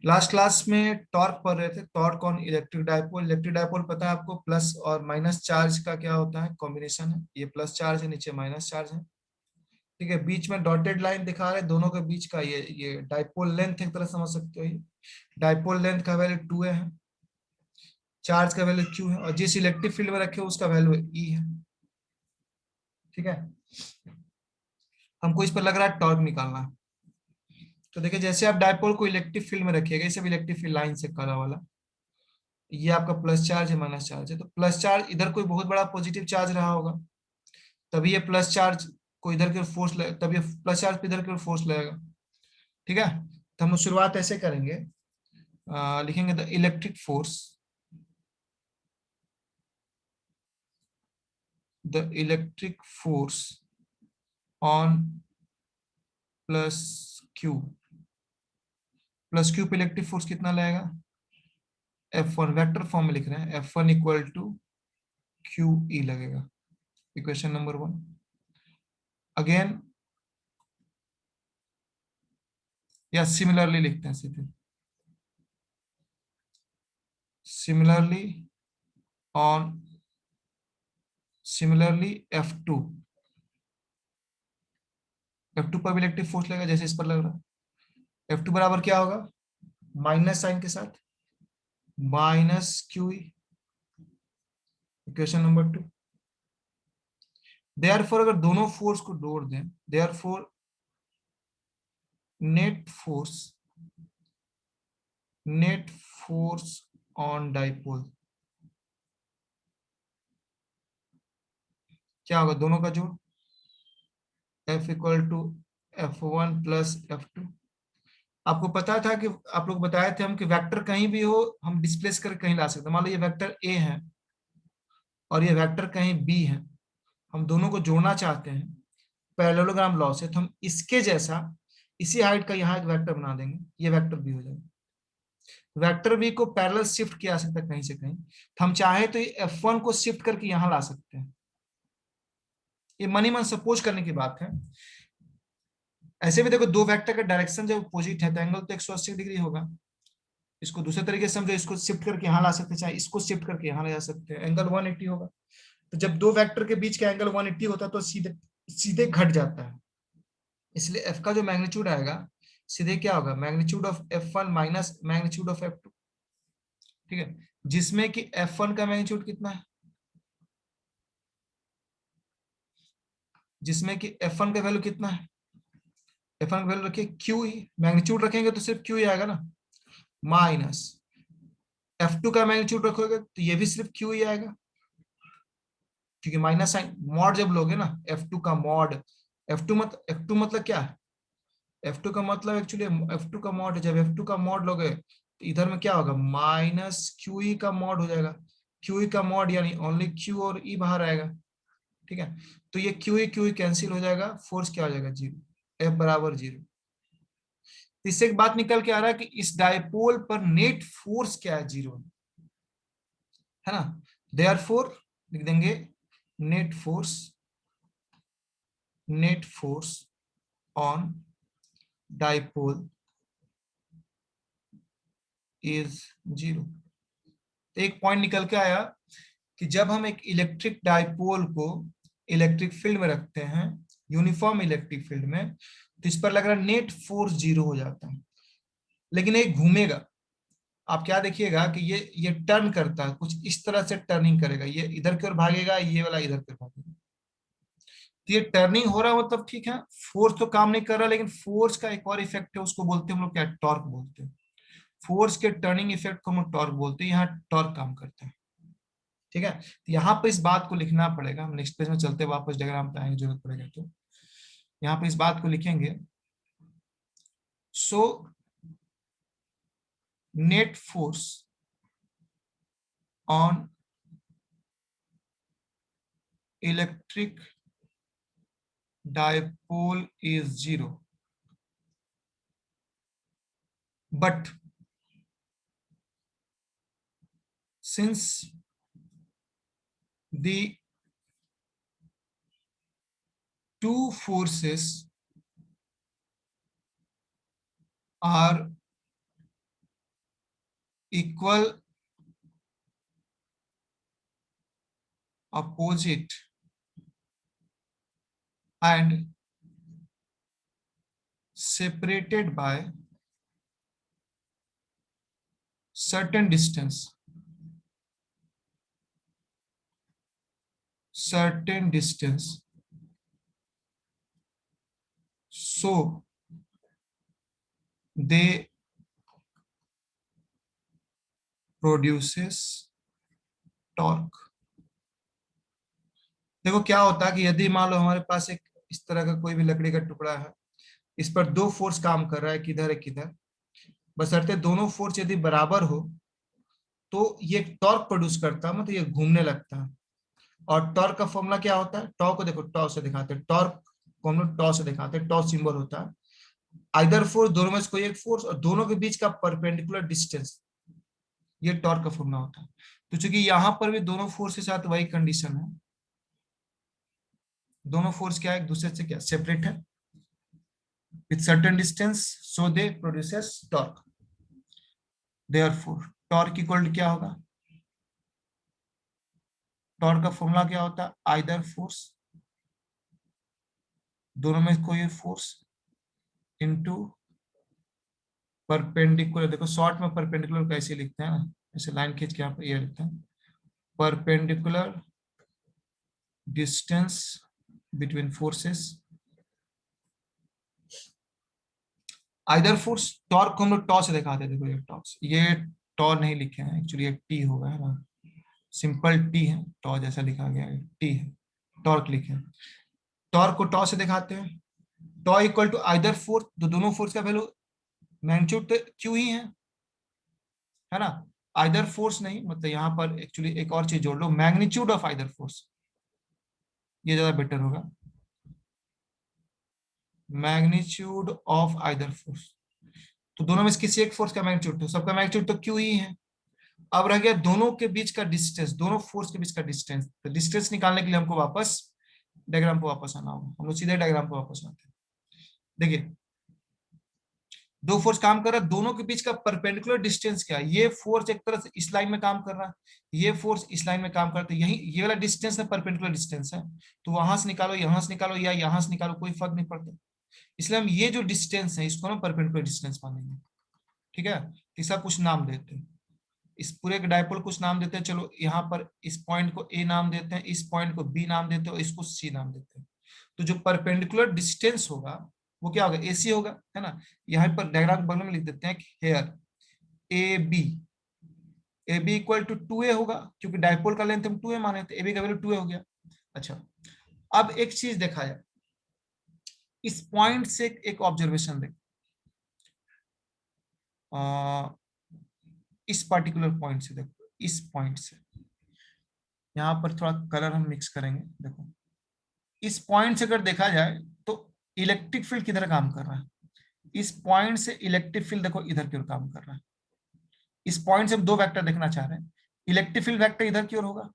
Last class में torque पढ़ रहे थे, torque on electric dipole. Electric dipole पता है आपको, प्लस और माइनस चार्ज का क्या होता है, कॉम्बिनेशन है। ये प्लस चार्ज है, नीचे माइनस चार्ज है। ठीक है, बीच में डॉटेड लाइन दिखा रहे हैं, दोनों के बीच का ये डायपोल लेंथ एक तरह समझ सकते हो। ये डायपोल लेंथ का वैल्यू 2 है, चार्ज का वैल्यू q है, और जिस इलेक्ट्रिक फील्ड में रखे हो उसका वैल्यू E है। ठीक है, हमको इस पर लग रहा है टॉर्क निकालना है। तो देखिए, जैसे आप डायपोल को इलेक्ट्रिक फील्ड में रखिएगा, इसे भी इलेक्ट्रिक फील्ड लाइन से काला वाला, ये आपका प्लस चार्ज है, माइनस चार्ज है। तो प्लस चार्ज इधर कोई बहुत बड़ा पॉजिटिव चार्ज रहा होगा, तभी ये प्लस चार्ज को इधर की फोर्स ले, तभी प्लस चार्ज पे इधर की फोर्स लगेगा। ठीक है, तो हम शुरुआत ऐसे करेंगे, लिखेंगे the electric force, the electric force on plus Q. Plus Q पे इलेक्ट्रिक फोर्स कितना लगेगा, F1 वेक्टर फॉर्म में लिख रहे हैं, F1 equal to Q E लगेगा। Equation number 1। अगेन, या सिमिलरली लिखते हैं सीधे, similarly on, similarly F2, F2 पर भी इलेक्ट्रिक फोर्स लगेगा जैसे इस पर लग रहा है। F2 बराबर क्या होगा, माइनस साइन के साथ minus Q E. Equation number 2। Therefore अगर दोनों फोर्स को जोड़ दें, therefore net force, net force on dipole क्या होगा, दोनों का जोड़, F equal to F1 plus F2। आपको पता था कि आप लोग बताए थे हम कि वेक्टर कहीं भी हो हम डिस्प्लेस करके कहीं ला सकते हैं। मान लो ये वेक्टर ए है और ये वेक्टर कहीं बी है, हम दोनों को जोड़ना चाहते हैं पैरेललोग्राम लॉ से, तो हम इसके जैसा इसी हाइट का यहाँ एक वेक्टर बना देंगे, ये वेक्टर बी हो जाएगा। वेक्टर बी को पैरेलल शिफ्ट किया जा सकता है कहीं से कहीं, तो हम चाहे तो ये F1 को शिफ्ट करके यहाँ ला सकते हैं। ये मनी मन सपोज करने की बात है। ऐसे भी देखो, दो वेक्टर का डायरेक्शन जब अपोजिट है तो एंगल तो 180 डिग्री होगा। इसको दूसरे तरीके से समझो, इसको शिफ्ट करके यहाँ ला सकते हैं, चाहे इसको शिफ्ट करके यहाँ ले जा सकते हैं, एंगल 180 होगा। तो जब दो वेक्टर के बीच का एंगल 180 होता है तो सीधे सीधे घट जाता है, इसलिए एफ का जो मैग्नीट्यूड आएगा सीधे क्या होगा, magnitude of F1 minus magnitude of F2। ठीक है, जिसमें कि F1 का मैग्नीट्यूड कितना है, जिसमें कि F1 का वैल्यू कितना है, F1 का वैल्यू रखिए क्यू ही, मैग्नीट्यूड रखेंगे तो सिर्फ क्यू ही आएगा ना, माइनस F2 का मैग्नीट्यूड रखोगे तो ये भी सिर्फ क्यू ही आएगा, क्योंकि माइनस साइन मॉड जब लोगे ना, F2 का मॉड, F2 मतलब क्या है, F2 का मतलब एक्चुअली F2 का मॉड है। जब F2 का मॉड लोगे तो इधर में क्या होगा, माइनस क्यू ई का मॉड हो जाएगा। क्यू ई का मॉड यानी ओनली क्यू और ई बाहर आएगा। ठीक है, तो ये क्यू ई कैंसिल हो जाएगा, फोर्स क्या हो जाएगा, जीरो, एफ बराबर जीरो। इससे एक बात निकल के आ रहा है कि इस डायपोल पर नेट फोर्स क्या है, जीरो है ना। देयरफॉर लिख देंगे net force, net force on dipole is zero. एक पॉइंट निकल के आया कि जब हम एक इलेक्ट्रिक डायपोल को इलेक्ट्रिक फील्ड में रखते हैं, यूनिफॉर्म इलेक्ट्रिक फील्ड में, तो इस पर लग रहा है नेट फोर्स जीरो हो जाता है, लेकिन एक घूमेगा। आप क्या देखिएगा कि ये टर्न करता है, कुछ इस तरह से टर्निंग करेगा, ये इधर की ओर भागेगा, ये वाला इधर की ओर भागेगा। तो ये टर्निंग हो रहा मतलब ठीक है, फोर्स तो काम नहीं कर रहा, लेकिन फोर्स का एक और इफेक्ट है, उसको बोलते हैं हम लोग क्या, टॉर्क बोलते हैं। फोर्स के टर्निंग इफेक्ट को हम लोग टॉर्क बोलते हैं, यहाँ टॉर्क काम करता है। ठीक है, तो यहाँ पे इस बात को लिखना पड़ेगा, हम नेक्स्ट पेज में चलते वापस डायग्राम पे आएंगे जरूरत पड़ेगा तो। यहाँ पे इस बात को लिखेंगे, so net force on electric dipole is zero, but since the two forces are equal opposite and separated by certain distance, so they produces torque. देखो क्या होता है कि यदि मान लो हमारे पास एक इस तरह का कोई भी लकड़ी का टुकड़ा है, इस पर दो फोर्स काम कर रहा है, किधर है किधर, बशर्ते दोनों फोर्स यदि बराबर हो तो ये टॉर्क प्रोड्यूस करता है, मतलब ये घूमने लगता है। और टॉर्क का फॉर्मूला क्या होता है, टॉ को देखो, टॉ से दिखाते हैं, टॉर्क को हम लोग टॉ से दिखाते हैं, टॉ सिंबल होता है आइदर फोर्स, दोनों में से कोई एक फोर्स और दोनों के बीच का परपेंडिकुलर डिस्टेंस, ये टॉर्क का फॉर्मूला होता है। तो चूंकि यहां पर भी दोनों फोर्स के साथ वही कंडीशन है, दोनों फोर्स क्या है, एक दूसरे से क्या सेपरेट है with certain distance, so they produces torque. Therefore torque equal to क्या होगा, टॉर्क का फॉर्मूला क्या होता है, आइदर फोर्स, दोनों में कोई फोर्स, इनटू परपेंडिकुलर, देखो शॉर्ट में परपेंडिकुलर कैसे लिखते हैं ना, ऐसे लाइन खींच के यहाँ पर ये लिखते हैं, perpendicular distance between forces, either force. Torque को हम लोग टॉ से दिखाते हैं, देखो ये टॉर्क, ये टॉ नहीं लिखे हैं एक्चुअली, ये टी होगा, है ना, सिंपल टी है, टॉ जैसा लिखा गया है, टी है, टॉर्क लिखे। टॉर्क को टॉ से दिखाते हैं, टॉ इक्वल टू आइदर फोर्स, तो दोनों फोर्स का वैल्यू मैग्नीट्यूड तो क्यू ही है ना, आइदर फोर्स नहीं, मतलब यहाँ पर एक्चुअली एक और चीज जोड़ लो, मैग्नीट्यूड ऑफ आइदर फोर्स, ये ज्यादा बेटर होगा, मैग्नीट्यूड ऑफ आइदर फोर्स। तो दोनों में से किसी एक फोर्स का मैग्नीट्यूड, तो सबका मैग्नीट्यूड तो क्यू ही है। अब रह गया दोनों के बीच का डिस्टेंस, दोनों फोर्स के बीच का डिस्टेंस, तो डिस्टेंस निकालने के लिए हमको वापस डायग्राम पे वापस आना होगा, हम लोग सीधे डायग्राम पे वापस आते हैं। देखिए दो फोर्स काम कर रहा है, दोनों के बीच का परपेंडिकुलर डिस्टेंस क्या है, ये फोर्स एक तरह से इस लाइन में काम कर रहा है, ये फोर्स इस लाइन में काम करता है, यही ये वाला डिस्टेंस है, परपेंडिकुलर डिस्टेंस है, तो वहां से निकालो, यहां से निकालो या यहां से निकालो, कोई फर्क नहीं पड़ता। इसलिए हम ये जो डिस्टेंस है इसको हम परपेंडिकुलर डिस्टेंस मानेंगे, ठीक है। इसका कुछ नाम देते हैं, इस पूरे के डायपोल कुछ नाम देते हैं, चलो यहाँ पर इस पॉइंट को ए नाम देते हैं, इस पॉइंट को बी नाम देते हैं और इसको सी नाम देते हैं। तो जो परपेंडिकुलर डिस्टेंस होगा वो क्या होगा, एसी होगा, है ना। यहाँ पर डायग्राम बगल में लिख देते हैं कि here A B equal to 2a होगा, क्योंकि डायपोल का लेंथ हम 2a माने थे, ए बी का वैल्यू 2a हो गया। अच्छा, अब एक चीज देखा जाए, इस पॉइंट से एक ऑब्जर्वेशन देख, इस पर्टिकुलर पॉइंट से देखो, इस पॉइंट से, यहाँ पर थोड़ा कलर हम मिक्स करेंगे, देखो इस पॉइंट से अगर देखा जाए तो इलेक्ट्रिक फील्ड किधर काम कर रहा है, इस पॉइंट से इलेक्ट्रिक फील्ड देखो इधर की ओर काम कर रहा है, इस पॉइंट से हम दो वेक्टर देखना चाह रहे हैं, इलेक्ट्रिक फील्ड वेक्टर इधर की ओर होगा,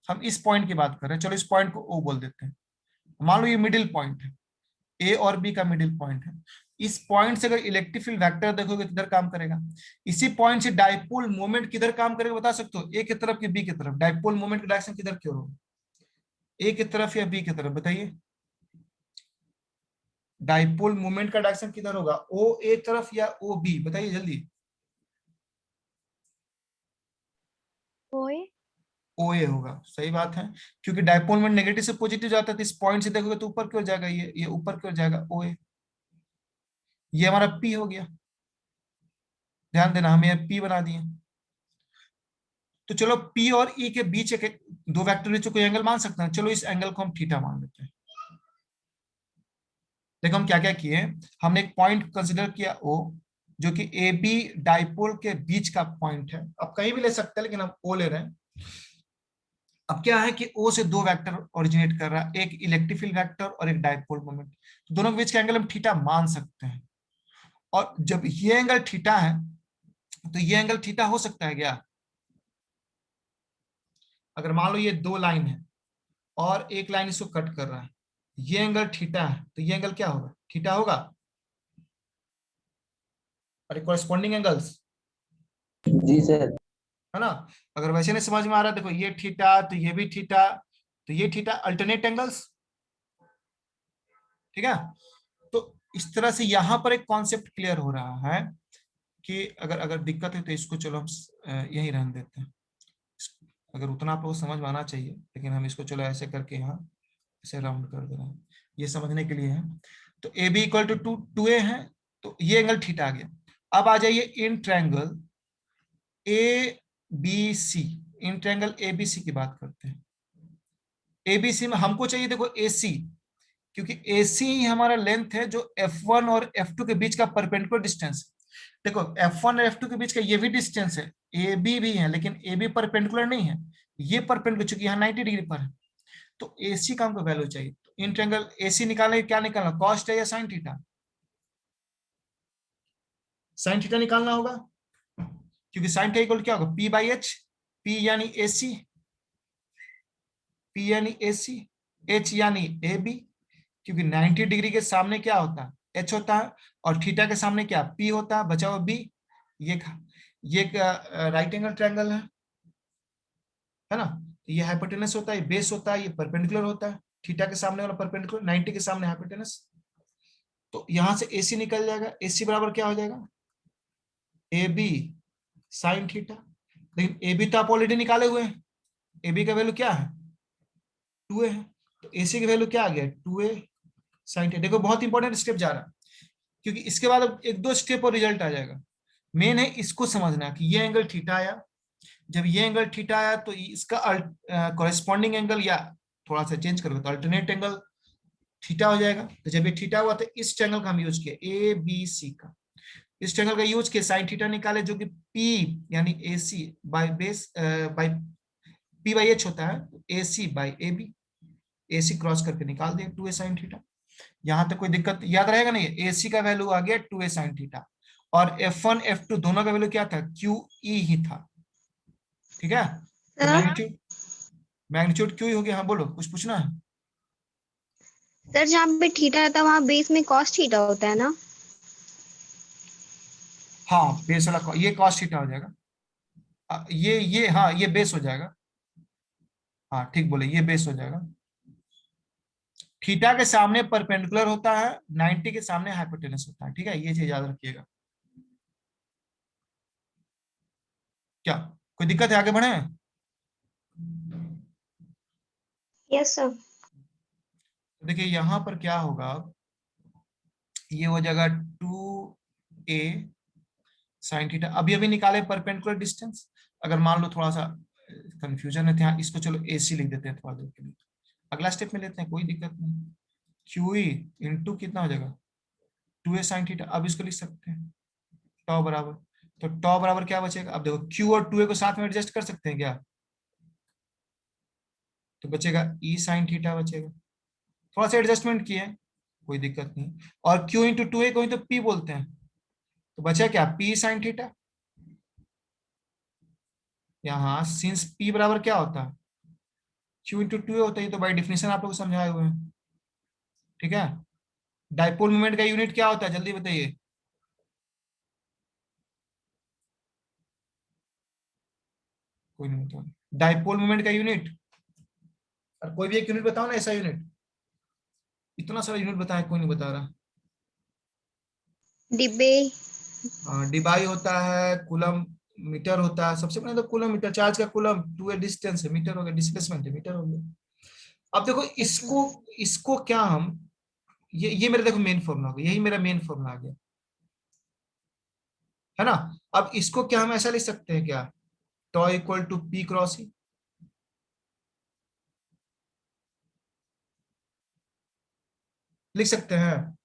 हम इस पॉइंट की बात कर रहे हैं, चलो इस पॉइंट को ओ बोल देते हैं, मान लो ये मिडिल पॉइंट है, ए और बी का मिडिल पॉइंट है, इस पॉइंट से अगर इलेक्ट्रिक फील्ड वेक्टर देखोगे किधर काम करेगा, इसी पॉइंट से डाइपोल मोमेंट किधर काम करेगा बता सकते हो, ए की तरफ कि बी की तरफ, डाइपोल मोमेंट की डायरेक्शन किधर की ओर होगा, ए की तरफ या बी की तरफ, बताइए। डाइपोल मोमेंट का डायरेक्शन किधर होगा, ओ ए तरफ या ओ बी, बताइए जल्दी। ओए। ओ ए होगा, सही बात है, क्योंकि डाइपोल मोमेंट नेगेटिव से पॉजिटिव जाता है, तो इस पॉइंट से देखोगे तो ऊपर की ओर जाएगा, ये ऊपर की ओर जाएगा ओ ए, ये हमारा पी हो गया, ध्यान देना हमें ये पी बना दिए। तो चलो पी और ई के बीच एक दो वेक्टर बीच कोई एंगल मान सकते हैं, चलो इस एंगल को हम थीटा मान लेते हैं। देखो हम क्या क्या किए, हमने एक पॉइंट कंसिडर किया ओ, जो कि ए बी डाइपोल के बीच का पॉइंट है, अब कहीं भी ले सकते हैं लेकिन हम ओ ले रहे हैं। अब क्या है कि ओ से दो वेक्टर ओरिजिनेट कर रहा है, एक इलेक्ट्रिक फील्ड वेक्टर और एक डाइपोल मोमेंट, तो दोनों के बीच का एंगल हम थीटा मान सकते हैं। और जब ये एंगल थीटा है तो ये एंगल थीटा हो सकता है क्या, अगर मान लो ये दो लाइन है और एक लाइन इसको कट कर रहा है, ये एंगल थीटा है, तो ये एंगल क्या होगा, थीटा होगा। अरे कॉरेस्पॉन्डिंग एंगल्स, जी सर। है ना। अगर वैसे नहीं समझ में आ रहा, देखो ये थीटा तो ये भी थीटा, तो ये थीटा, अल्टरनेट एंगल्स, ठीक है। तो इस तरह से यहाँ पर एक कॉन्सेप्ट क्लियर हो रहा है कि अगर अगर दिक्कत है तो इसको चलो हम यहीं रहने देते हैं। अगर उतना आप लोगों को समझ में आना चाहिए, लेकिन हम इसको चलो ऐसे करके यहाँ ऐसे राउंड कर दे रहे हैं, ये समझने के लिए है। तो A B equal to two two A है, तो ये एंगल थीटा आ गया। अब आ जाइए in triangle A B C, in triangle A B C की बात करते हैं। एबीसी में हमको चाहिए देखो ए सी, क्योंकि ए सी ही हमारा लेंथ है जो F1 और F2 के बीच का परपेंडिकुलर डिस्टेंस। देखो F1 और F2 के बीच का ये भी डिस्टेंस है, ए बी भी है, लेकिन ए बी परपेंडिकुलर नहीं है, ये परपेंडिकुलर, चूंकि यहाँ 90 डिग्री पर है। तो ए सी का हमको वैल्यू चाहिए। तो इन ट्रायंगल ए सी निकालने क्या निकालना, कॉस्ट है या साइन थीटा? साइन थीटा निकालना होगा, क्योंकि साइन थीटा इक्वल क्या होगा, पी बाई एच, पी यानी ए सी, पी यानी ए सी, एच यानी ए बी, क्योंकि 90 डिग्री के सामने क्या होता है, एच होता है, और थीटा के सामने क्या, पी होता है, बचा हुआ बी। ये ये राइट एंगल ट्रायंगल है ना। तो ये हाइपोटेनस होता है, ये बेस होता है, ये परपेंडिकुलर होता है, थीटा के सामने वाला परपेंडिकुलर, 90 के सामने हाइपोटेनस। तो यहां से एसी निकल जाएगा, एसी बराबर क्या हो जाएगा, ए बी साइन थीटा। लेकिन ए बी तो आप ऑलरेडी निकाले हुए हैं, ए बी का वैल्यू क्या है, 2a है। तो एसी की वैल्यू क्या आ गया, 2a साइन थीटा। देखो बहुत इंपॉर्टेंट स्टेप जा रहा है, क्योंकि इसके बाद अब एक दो स्टेप और रिजल्ट आ जाएगा। मेन है इसको समझना कि ये एंगल थीटा आया, जब ये एंगल थीटा आया तो इसका कॉरेस्पॉन्डिंग एंगल, या थोड़ा सा चेंज करोगे तो अल्टरनेट एंगल थीटा हो जाएगा। तो जब ये थीटा हुआ तो इस ट्रायंगल का हम यूज किया, ए बी सी का, इस ट्रायंगल का यूज किया, साइन थीटा निकाले, जो कि पी यानी A C by base by P by H होता है, A C by A B, A C cross करके निकाल दिया 2a साइन थीटा। यहां तक कोई दिक्कत याद रहेगा नहीं, ए सी का वैल्यू आ गया 2a साइन थीटा, और F1 F2 दोनों का वैल्यू क्या था, क्यू ई ही था, ठीक है। तो सर मैग्नीट्यूड, मैग्नीट्यूड क्यू ही हो गया। हाँ बोलो, कुछ पूछना है? सर जहाँ पे थीटा रहता है वहाँ बेस में कॉस थीटा होता है ना? हाँ बेस वाला ये कॉस थीटा हो जाएगा। ये हाँ ये बेस हो जाएगा, हाँ ठीक बोले, ये बेस हो जाएगा। थीटा के सामने परपेंडिकुलर होता है, 90 के सामने हाइपोटेनस होता है, ठीक है, ये चीज याद रखिएगा। क्या कोई दिक्कत है, आगे बढ़े? Yes sir. देखिए यहाँ पर क्या होगा, ये हो जाएगा 2a साइन थीटा। अभी अभी निकाले परपेंडिकुलर डिस्टेंस, अगर मान लो थोड़ा सा कंफ्यूजन है तो यहाँ इसको चलो AC लिख देते हैं थोड़ा देर के लिए, अगला स्टेप में लेते हैं, कोई दिक्कत नहीं। क्यू ई इंटू कितना हो जाएगा, 2a साइन थीटा। अब इसको लिख सकते हैं टॉ बराबर, तो टॉ बराबर क्या बचेगा, अब देखो क्यू और 2a को साथ में एडजस्ट कर सकते हैं क्या, तो बचेगा ई साइन थीटा बचेगा, थोड़ा सा एडजस्टमेंट किए, कोई दिक्कत नहीं। और क्यू इंटू 2a को ही तो पी बोलते हैं, तो बचा क्या, पी साइन थीटा। यहाँ सिंस पी बराबर क्या होता है, क्यू इंटू 2a होता है, तो बाई डिफिनेशन आप लोग को समझाए हुए हैं, ठीक है। डाइपोल मोमेंट का यूनिट क्या होता है, जल्दी बताइए। कोई नहीं बता, डाइपोल मोमेंट का यूनिट, और कोई भी एक यूनिट बताओ ना, ऐसा यूनिट, इतना सारा यूनिट बताए कोई नहीं बता रहा। डिब्बे। डिबाई होता है, कूलम मीटर होता है, सबसे पहले तो कूलम मीटर, चार्ज का कूलम, 2a डिस्टेंस है, मीटर हो गया, डिस्प्लेसमेंट है, मीटर हो गया। अब देखो इसको, इसको क्या हम, ये मेरा देखो मेन फॉर्मूला हो गया, यही मेरा मेन फॉर्मूला आ गया, है ना। अब इसको क्या हम ऐसा लिख सकते हैं क्या, टॉ इक्वल टू पी क्रॉस ई, लिख सकते हैं,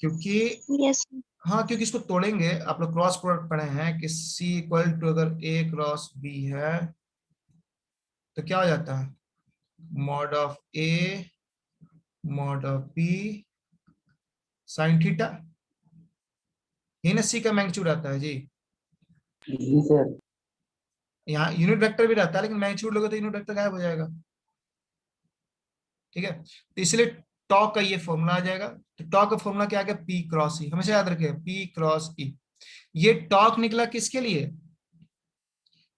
क्योंकि यस। हाँ, क्योंकि इसको तोड़ेंगे, आप लोग क्रॉस प्रोडक्ट पढ़े हैं कि सी इक्वल टू अगर ए क्रॉस बी है तो क्या हो जाता है, mod of A mod of B sine theta, ये ना सी का मैग्नीट्यूड आता है जी। जी सर। यहाँ यूनिट वेक्टर भी रहता है, लेकिन मैग्नीट्यूड लोगे तो यूनिट वेक्टर गायब हो जाएगा, ठीक है। तो इसलिए टॉ का ये फॉर्मूला आ जाएगा। तो टॉ का फॉर्मूला क्या आ गया, पी क्रॉस ई, हमेशा याद रखिएगा पी क्रॉस ई। ये टॉर्क निकला किसके लिए,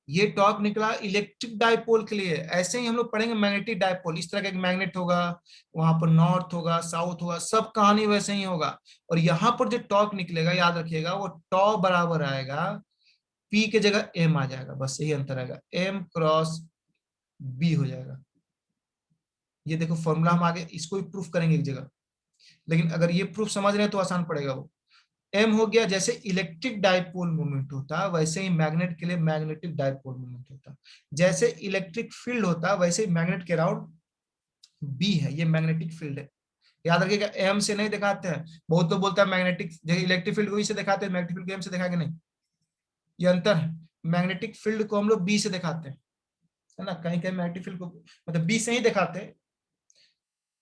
ये टॉर्क निकला इलेक्ट्रिक डाइपोल के लिए। ऐसे ही हम लोग पढ़ेंगे मैग्नेटिक डाइपोल, इस तरह का एक मैग्नेट होगा, वहां पर नॉर्थ होगा, साउथ होगा, सब कहानी वैसे ही होगा। और यहाँ पर जो टॉर्क निकलेगा याद रखिएगा, वो टॉ बराबर आएगा पी के जगह एम आ जाएगा, बस यही अंतर आएगा, एम क्रॉस बी हो जाएगा। ये देखो फॉर्मूला हम आगे इसको भी प्रूफ करेंगे एक जगह, लेकिन अगर ये प्रूफ समझ रहे हैं तो आसान पड़ेगा। वो एम हो गया, जैसे इलेक्ट्रिक डाइपोल मोमेंट होता है वैसे ही मैग्नेट के लिए मैग्नेटिक डाइपोल मोमेंट होता है। जैसे इलेक्ट्रिक फील्ड होता है वैसे ही मैग्नेट के अराउंड बी है, ये मैग्नेटिक फील्ड है। याद रखिएगा एम से नहीं दिखाते हैं, बहुत तो बोलता है मैग्नेटिक, जैसे इलेक्ट्रिक फील्ड को ई से दिखाते हैं, मैग्नेटिक फील्ड को एम से दिखाएंगे नहीं, ये अंतर है। मैग्नेटिक फील्ड को हम लोग बी से दिखाते हैं, है ना, कहीं कहीं मैग्नेटिक फील्ड को मतलब बी से ही दिखाते हैं,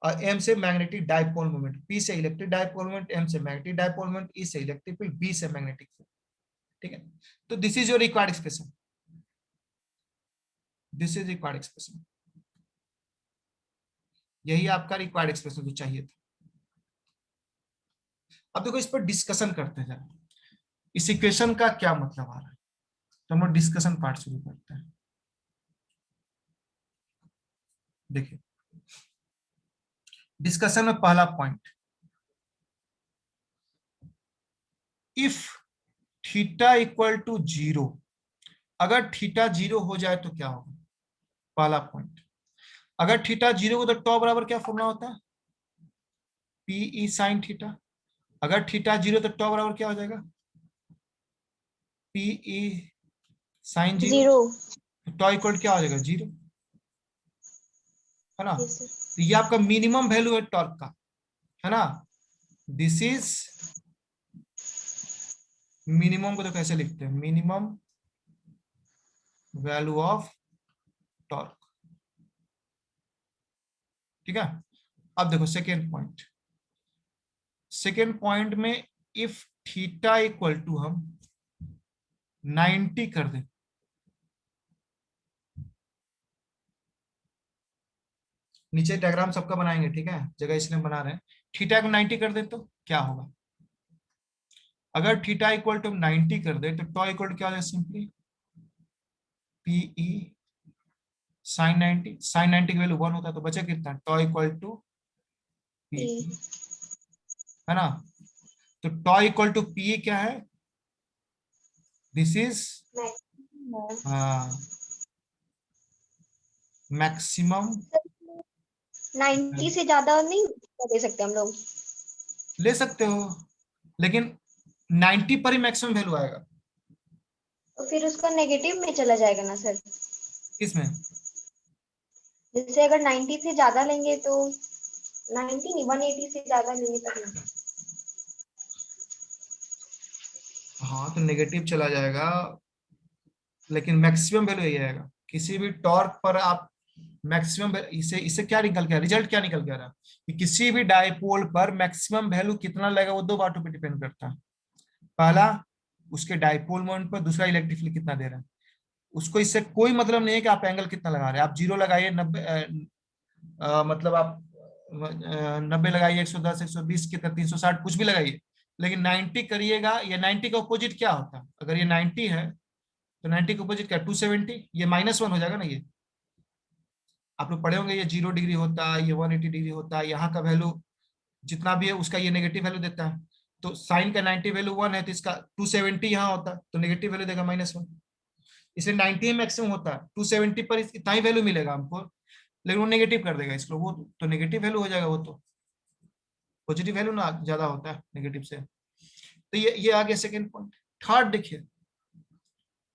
और एम से मैग्नेटिक डाइपोल मोमेंट, पी से इलेक्ट्रिक डाइपोल मोमेंट, एम से मैग्नेटिक डाइपोल मोमेंट, ई से इलेक्ट्रिक फील्ड, बी से मैग्नेटिक फील्ड। ठीक है, तो this is your required expression, this is required expression, यही आपका रिक्वायर्ड एक्सप्रेशन जो चाहिए था। अब देखो इस पर डिस्कशन करते हैं, इस इक्वेशन का क्या मतलब आ रहा है, तो हम लोग डिस्कशन पार्ट शुरू करते हैं। देखिए डिस्कशन में पहला point, if theta equal to 0, अगर थीटा 0 हो जाए तो क्या होगा, पहला पॉइंट। अगर थीटा 0 हो तो टॉ बराबर क्या फॉर्मूला होता है, पीई साइन थीटा। अगर थीटा 0 तो टॉ बराबर क्या हो जाएगा, पीई साइन 0। जीरो। टॉ इक्वल क्या हो जाएगा, 0, है ना। Yes sir. तो ये आपका मिनिमम वैल्यू है टॉर्क का, है ना। दिस इज मिनिमम को तो कैसे लिखते हैं, मिनिमम वैल्यू ऑफ टॉर्क। ठीक है, अब देखो सेकेंड पॉइंट, सेकेंड पॉइंट में इफ थीटा इक्वल टू हम 90 कर दें, नीचे डायग्राम सबका बनाएंगे, ठीक है, जगह इसलिए बना रहे हैं। थीटा को 90 कर दे तो क्या होगा, अगर थीटा इक्वल टू 90 कर दे तो टॉ इक्वल टू क्या हो जाएगा, सिंपली पीई साइन 90, साइन 90 की वैल्यू 1 होता है तो बचा कितना, टॉ इक्वल टू पीई, है ना। तो टॉ इक्वल टू पीई क्या है, दिस इज मैक्सिमम। 90 से ज्यादा नहीं दे सकते हम लोग। ले सकते हो, लेकिन 90 पर ही मैक्सिमम वैल्यू आएगा। तो फिर उसका नेगेटिव में चला जाएगा ना सर। किसमें, जैसे अगर 90 से ज्यादा लेंगे तो 90 नहीं 180 से ज्यादा लेंगे तब ना। हाँ तो नेगेटिव चला जाएगा, लेकिन मैक्सिमम वैल्यू यही आएगा। किसी भी टॉर्क पर आप मैक्सिमम, इसे इससे क्या निकल गया, रिजल्ट क्या निकल गया रहा कि किसी भी डायपोल पर मैक्सिमम वैल्यू कितना लगेगा, वो दो बातों पर डिपेंड करता है। पहला उसके डायपोल मोमेंट पर, दूसरा इलेक्ट्रिक फील्ड कितना दे रहा है। उसको इससे कोई मतलब नहीं है कि आप एंगल कितना लगा रहे हैं, आप 0 लगाइए, 90 मतलब आप 90 लगाइए, 110, 120 कितना, 360 कुछ भी लगाइए, लेकिन 90 करिएगा। ये 90 का अपोजिट क्या होता है, अगर ये 90 है तो 90 का अपोजिट क्या, 270, ये -1 हो जाएगा ना। ये आप लोग पढ़े होंगे, ये 0 डिग्री होता है, ये 180 डिग्री होता है, यहाँ का वैल्यू जितना भी है उसका ये नेगेटिव वैल्यू देता है। तो साइन का 90 वैल्यू 1 है तो इसका 270 यहाँ होता है तो नेगेटिव वैल्यू देगा -1, इसलिए 90 मैक्सिमम होता है, 270 पर इतना ही वैल्यू मिलेगा हमको, लेकिन वो नेगेटिव कर देगा इसको, वो तो नेगेटिव वैल्यू हो जाएगा, वो तो पॉजिटिव वैल्यू ना ज्यादा होता है नेगेटिव से। तो ये आ गया सेकेंड पॉइंट। थर्ड देखिए,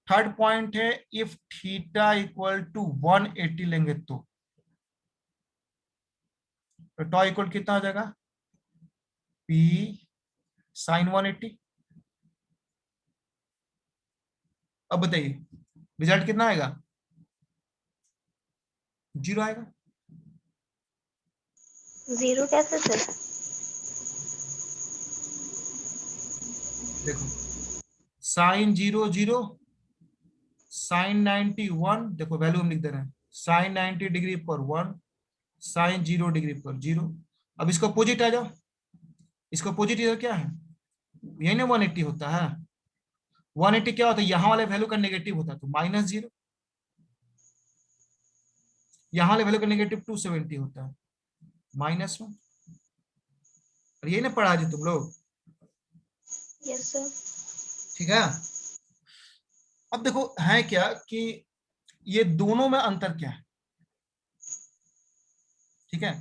थर्ड पॉइंट है इफ थीटा इक्वल टू 180 लेंगे तो टॉ इक्वल कितना हो जाएगा, पी साइन 180। अब बताइए रिजल्ट कितना आएगा, 0 आएगा। 0 कैसे सर। देखो साइन 0 0, साइन 90 1, देखो वैल्यू हम लिख दे रहे हैं, साइन 90 डिग्री पर 1, साइन 0 डिग्री पर 0। अब इसको अपोजिट आ जाओ, इसको अपोजिट इधर क्या है, यही ना 180 होता है। 180 क्या होता है, यहाँ वाले वैल्यू का नेगेटिव होता है तो -0, यहाँ वाले वैल्यू का नेगेटिव 270 होता है -1। और यही ना पढ़ा जी तुम लोग, यस सर। ठीक है। अब देखो है क्या कि ये दोनों में अंतर क्या है, ठीक है।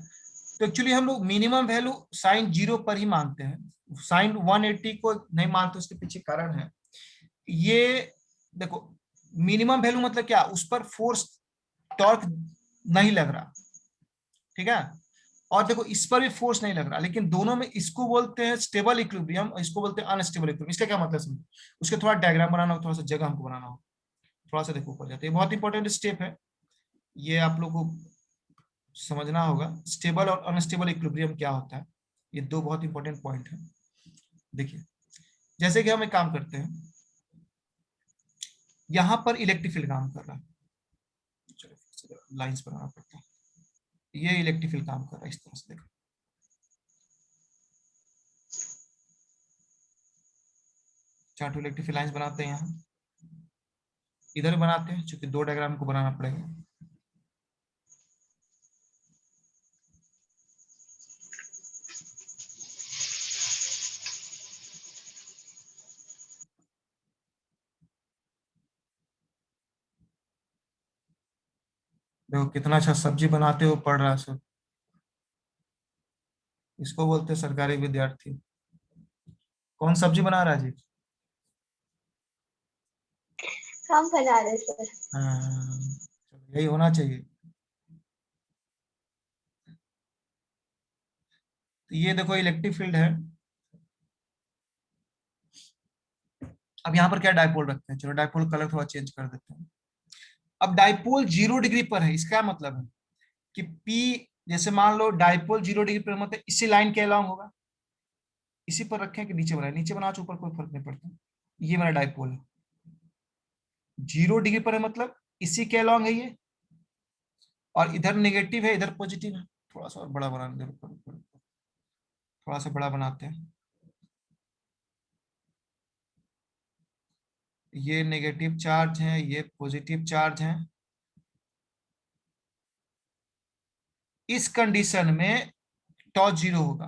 तो एक्चुअली हम लोग मिनिमम वैल्यू साइन 0 पर ही मानते हैं, साइन 180 को नहीं मानते, उसके पीछे कारण है ये। देखो मिनिमम वैल्यू मतलब क्या, उस पर फोर्स टॉर्क नहीं लग रहा, ठीक है। और देखो इस पर भी फोर्स नहीं लग रहा, लेकिन दोनों में इसको बोलते हैं स्टेबल इक्विलिब्रियम और इसको बोलते हैं अनस्टेबल इक्विलिब्रियम। इसका क्या मतलब समझो, उसके थोड़ा डायग्राम बनाना हो, थोड़ा सा जगह हमको बनाना हो, थोड़ा सा देखो ऊपर जाते हैं, बहुत इंपॉर्टेंट स्टेप है ये, आप लोग को समझना होगा। स्टेबल और अनस्टेबल इक्विलिब्रियम क्या होता है, ये दो बहुत इंपॉर्टेंट पॉइंट है। देखिए जैसे कि हम एक काम करते हैं, यहां पर इलेक्ट्रिक फील्ड काम कर रहा है, चलो लाइंस बनाना पड़ता है, ये इलेक्ट्रिक फील्ड काम कर रहा है इस तरह से, देखो चार इलेक्ट्रिक फील्ड लाइंस बनाते हैं, यहाँ इधर बनाते हैं, क्योंकि दो डायग्राम को बनाना पड़ेगा। देखो कितना अच्छा सब्जी बनाते हो, पढ़ रहा है सब, इसको बोलते हैं सरकारी विद्यार्थी। कौन सब्जी बना रहा है जी? हम बना रहे सर। चलो यही होना चाहिए। तो ये देखो इलेक्ट्रिक फील्ड है। अब यहाँ पर क्या डायपोल रखते हैं, चलो डायपोल कलर थोड़ा चेंज कर देते हैं। अब डायपोल 0 डिग्री पर है, इसका मतलब है कि P, जैसे मान लो डायपोल 0 डिग्री पर, मतलब इसी लाइन के अलॉन्ग होगा, इसी पर रखें कि नीचे बनाए, नीचे बना ऊपर कोई फर्क नहीं पड़ता, ये मेरा डायपोल है, 0 डिग्री पर है मतलब इसी के अलॉन्ग है ये, और इधर नेगेटिव है इधर पॉजिटिव है। थोड़ा सा और बड़ा बनाने दे, थोड़ा सा बड़ा बनाते हैं, ये नेगेटिव चार्ज है ये पॉजिटिव चार्ज है। इस कंडीशन में टॉर्क 0 होगा।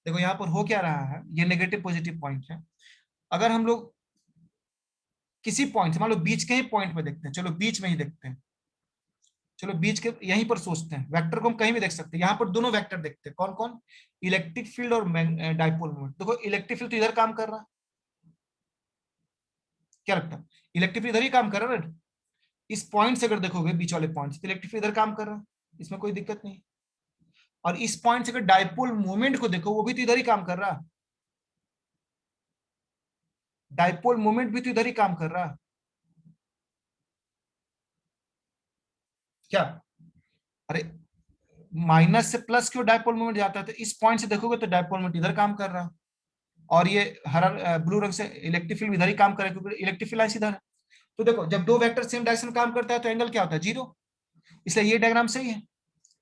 देखो यहाँ पर हो क्या रहा है, ये नेगेटिव पॉजिटिव पॉइंट है। अगर हम लोग किसी पॉइंट से, मान लो बीच के ही पॉइंट में देखते हैं, चलो बीच में ही देखते हैं, चलो बीच के यहीं पर सोचते हैं, वेक्टर को हम कहीं भी देख सकते हैं, यहाँ पर दोनों वेक्टर देखते हैं, कौन कौन, इलेक्ट्रिक फील्ड और डाइपोल मोमेंट। देखो इलेक्ट्रिक फील्ड तो इधर काम कर रहा है, क्या लगता है, इलेक्ट्रिक फील्ड इधर ही काम कर रहा है ना? इस पॉइंट से अगर देखोगे बीच वाले पॉइंट से, तो इलेक्ट्रिक फील्ड इधर काम कर रहा है, इसमें कोई दिक्कत नहीं। और इस पॉइंट से अगर डाइपोल मोमेंट को देखो, वो भी तो इधर ही काम कर रहा है, डाइपोल मोमेंट भी तो इधर ही काम कर रहा है, क्या? अरे माइनस से प्लस क्यों डाइपोल मोमेंट जाता है, तो इस पॉइंट से देखोगे तो डाइपोल मोमेंट इधर काम कर रहा है, और ये हरा ब्लू रंग से इलेक्ट्रिक फील्ड इधर ही काम करेगा, क्योंकि इलेक्ट्रिक फील्ड इधर है। तो देखो जब दो वेक्टर सेम डायरेक्शन काम करता है तो एंगल क्या होता है, 0, इसलिए ये डायग्राम सही है,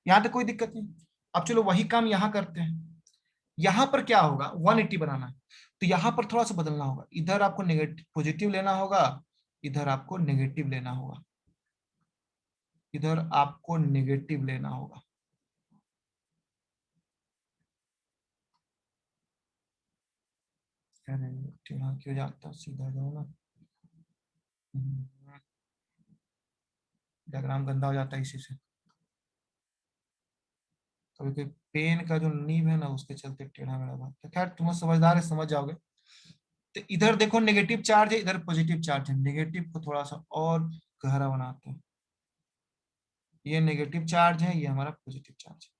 यहाँ तक कोई दिक्कत नहीं। अब चलो वही काम यहाँ करते हैं, यहाँ पर क्या होगा, 180 बनाना है, तो यहाँ पर थोड़ा सा बदलना होगा, इधर आपको नेगेटिव पॉजिटिव लेना होगा, इधर आपको नेगेटिव लेना होगा, इधर आपको नेगेटिव लेना होगा। अरे टेढ़ा क्यों जाता, सीधा जाओ ना, डायग्राम गंदा हो जाता है इसी से, कभी कोई पेन का जो नीब है ना उसके चलते टेढ़ा मेढ़ा भागता है। खैर तुम समझदार है, समझ जाओगे। तो इधर देखो नेगेटिव चार्ज है, इधर पॉजिटिव चार्ज है, नेगेटिव को थोड़ा सा और गहरा बनाते हैं, ये नेगेटिव चार्ज है ये हमारा पॉजिटिव चार्ज है।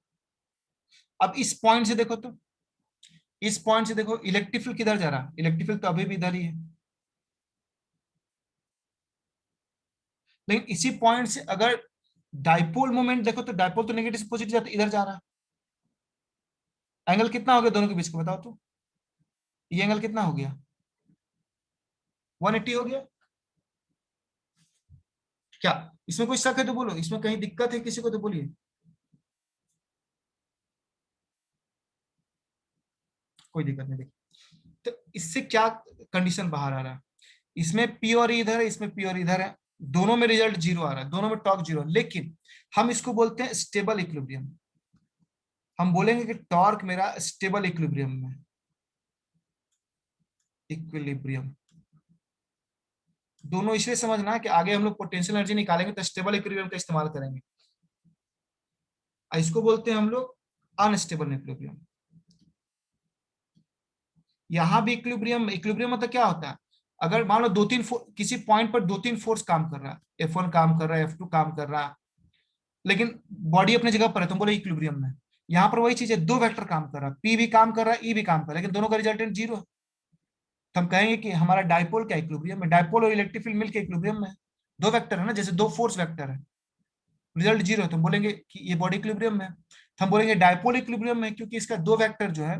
अब इस पॉइंट से देखो, तो इस पॉइंट से देखो इलेक्ट्रिक फील्ड किधर जा रहा है, इलेक्ट्रिक फील्ड तो अभी भी इधर ही है, लेकिन इसी पॉइंट से अगर डाइपोल मोमेंट देखो, तो डाइपोल तो नेगेटिव से पॉजिटिव जाता इधर जा रहा है, एंगल कितना हो गया दोनों के बीच का बताओ तो, ये एंगल कितना हो गया, 180 हो गया। क्या इसमें कोई शक है तो बोलो, इसमें कहीं दिक्कत है किसी को तो बोलिए। कोई दिक्कत नहीं। देखिए तो इससे क्या कंडीशन बाहर आ रहा है, इसमें पी और इधर है, इसमें पी और इधर है, दोनों में रिजल्ट जीरो आ रहा है, दोनों में टॉर्क जीरो, लेकिन हम इसको बोलते हैं स्टेबल इक्विलिब्रियम। हम बोलेंगे कि टॉर्क मेरा स्टेबल इक्विलिब्रियम में, इक्विलिब्रियम। दोनों इसलिए समझना है कि आगे हम लोग पोटेंशियल एनर्जी निकालेंगे तो स्टेबल इक्विलिब्रियम का इस्तेमाल करेंगे। इसको बोलते हैं हम लोग अनस्टेबल इक्विलिब्रियम। यहां भी इक्विलिब्रियम, इक्विलिब्रियम मतलब क्या होता है, अगर मान लो दो तीन किसी पॉइंट पर दो तीन फोर्स काम कर रहा है, F1 काम कर रहा है, F2 काम कर रहा है, लेकिन बॉडी अपनी जगह पर है, तुम बोले इक्विलिब्रियम में। यहाँ पर वही चीज है, दो वेक्टर काम कर रहा है, P भी काम कर रहा है, E भी काम कर रहा है, लेकिन दोनों का रिजल्टेंट जीरो है। तो हम कहेंगे कि हमारा डायपोल क्या इक्विलिब्रियम में, डायपोल और इलेक्ट्रिक फील्ड मिलकर इक्विलिब्रियम में है। दो वेक्टर है ना, जैसे दो फोर्स वेक्टर है, रिजल्ट जीरो है, तो हम बोलेंगे कि ये बॉडी इक्विलिब्रियम में है। तो हम बोलेंगे डायपोल इक्विलिब्रियम में, क्योंकि इसका दो वेक्टर जो है,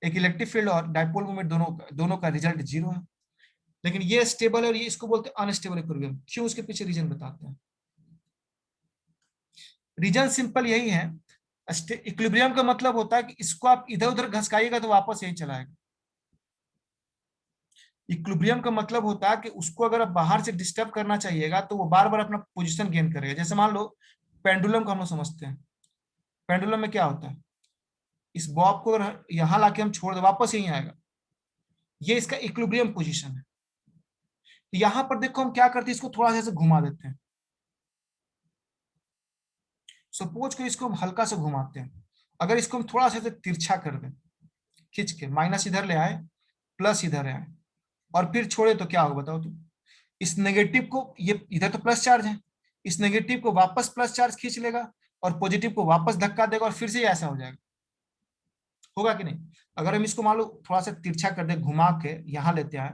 एक इलेक्ट्रिक फील्ड और डायपोल मोमेंट, दोनों का रिजल्ट जीरो है। लेकिन ये स्टेबल है और ये इसको बोलते हैं अनस्टेबल इक्विलिब्रियम। क्यों, उसके पीछे रीजन बताते हैं। रीजन सिंपल यही है, इक्विलिब्रियम का मतलब होता है कि इसको आप इधर उधर घसकाइएगा तो वापस यही चला आएगा। इक्विलिब्रियम का मतलब होता है कि उसको अगर आप बाहर से डिस्टर्ब करना चाहिएगा तो वो बार बार अपना पोजीशन गेन करेगा। जैसे मान लो पेंडुलम को हम लोग समझते हैं, पेंडुलम में क्या होता है, इस बॉब को अगर यहां लाके हम छोड़ दे वापस यही आएगा, ये इसका इक्विलिब्रियम पोजीशन है। तो यहां पर देखो हम क्या करते हैं, इसको थोड़ा सा घुमा देते हैं। सपोज को इसको हम हल्का से घुमाते हैं, अगर इसको हम थोड़ा सा तिरछा कर दें, खींच के माइनस इधर ले आए, प्लस इधर आए, और फिर छोड़े तो क्या होगा बताओ तुम। इस नेगेटिव को, ये इधर तो प्लस चार्ज है, इस नेगेटिव को वापस प्लस चार्ज खींच लेगा और पॉजिटिव को वापस धक्का देगा और फिर से ऐसा हो जाएगा, होगा कि नहीं। अगर हम इसको मान लो थोड़ा सा तिरछा कर दे, घुमा के यहां लेते आए,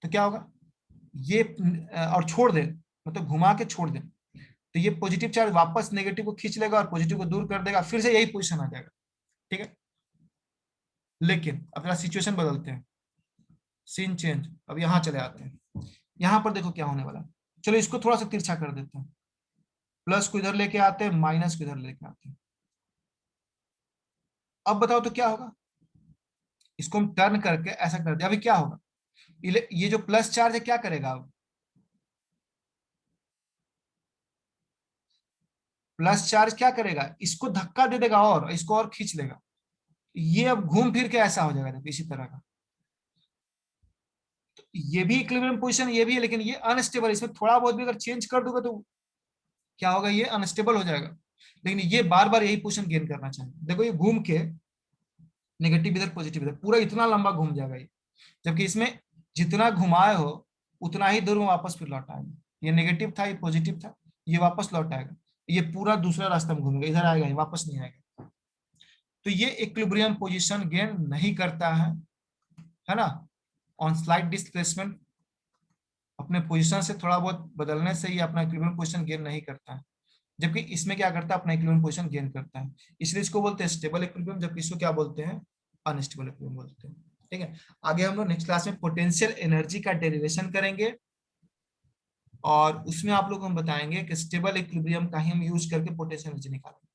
तो क्या होगा, ये और छोड़ दे, मतलब घुमा के छोड़ दे, तो ये पॉजिटिव चार्ज वापस नेगेटिव को खींच लेगा और पॉजिटिव को दूर कर देगा, फिर से यही पोजीशन आ जाएगा। ठीक है, लेकिन अपना सिचुएशन बदलते हैं, सीन चेंज, अब यहां चले आते हैं। यहां पर देखो क्या होने वाला है, चलो इसको थोड़ा सा तिरछा कर देते हैं, प्लस को इधर लेके आते हैं, माइनस को इधर लेके आते हैं। अब बताओ तो क्या होगा, इसको हम टर्न करके ऐसा कर दिया, अभी क्या होगा, ये जो प्लस चार्ज है क्या करेगा, अब प्लस चार्ज क्या करेगा, इसको धक्का दे देगा और इसको और खींच लेगा, ये अब घूम फिर के ऐसा हो जाएगा, देखो इसी तरह का। तो ये भी इक्विलिब्रियम पोजीशन ये भी है, लेकिन ये अनस्टेबल, इसमें थोड़ा बहुत भी अगर चेंज कर दोगे तो क्या होगा, ये अनस्टेबल हो जाएगा। लेकिन ये बार बार यही पोजीशन गेन करना चाहिए। देखो ये घूम के नेगेटिव इधर पॉजिटिव इधर, पूरा इतना लंबा घूम जाएगा ये, जबकि इसमें जितना घुमाए हो उतना ही दूर में वापस फिर लौट आएगा। ये नेगेटिव था, ये पॉजिटिव था, ये वापस लौट आएगा, ये पूरा दूसरा रास्ता में घूमेगा, इधर आएगा, वापस नहीं आएगा। तो ये इक्विलिब्रियम पोजीशन गेन नहीं करता है ना। ऑन स्लाइड डिस्प्लेसमेंट, अपने पोजीशन से थोड़ा बहुत बदलने से ये अपना इक्विलिब्रियम पोजीशन गेन नहीं करता है, जबकि इसमें क्या करता है, अपना इक्विलिब्रियम पोजीशन गेन करता है। इसलिए इसको बोलते हैं स्टेबल इक्विलिब्रियम, जबकि इसको क्या बोलते हैं, अनस्टेबल इक्विलिब्रियम बोलते हैं। ठीक है, आगे हम लोग नेक्स्ट क्लास में पोटेंशियल एनर्जी का डेरिवेशन करेंगे, और उसमें आप लोग हम बताएंगे कि स्टेबल इक्विलिब्रियम का ही हम यूज करके पोटेंशियल एनर्जी निकालेंगे।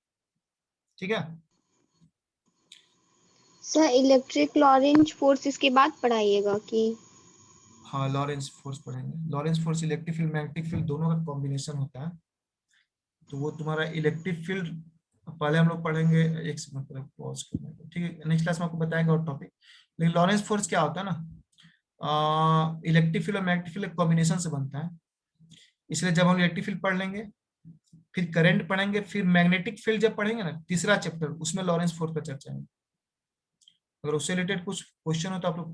ठीक है सर इलेक्ट्रिक लॉरेंज फोर्स इसके बाद पढ़ाइएगा कि? हाँ, लॉरेंस फोर्स पढ़ेंगे। Lawrence force electric field magnetic field दोनों का कॉम्बिनेशन होता है। तो वो तुम्हारा इलेक्ट्रिक फील्ड पहले हम लोग पढ़ेंगे, एक सेकंड पर पॉज करने को, ठीक है, नेक्स्ट क्लास में आपको बताएंगे और टॉपिक। लेकिन लॉरेंस फोर्स क्या होता है ना, इलेक्ट्रिक फील्ड और मैग्नेटिक फील्ड कॉम्बिनेशन से बनता है। इसलिए जब हम इलेक्ट्रिक फील्ड पढ़ लेंगे, फिर करंट पढ़ेंगे, फिर मैग्नेटिक फील्ड जब पढ़ेंगे ना, तीसरा चैप्टर, उसमें लॉरेंस फोर्स पर चर्चा है। अगर उससे रिलेटेड कुछ क्वेश्चन हो तो आप लोग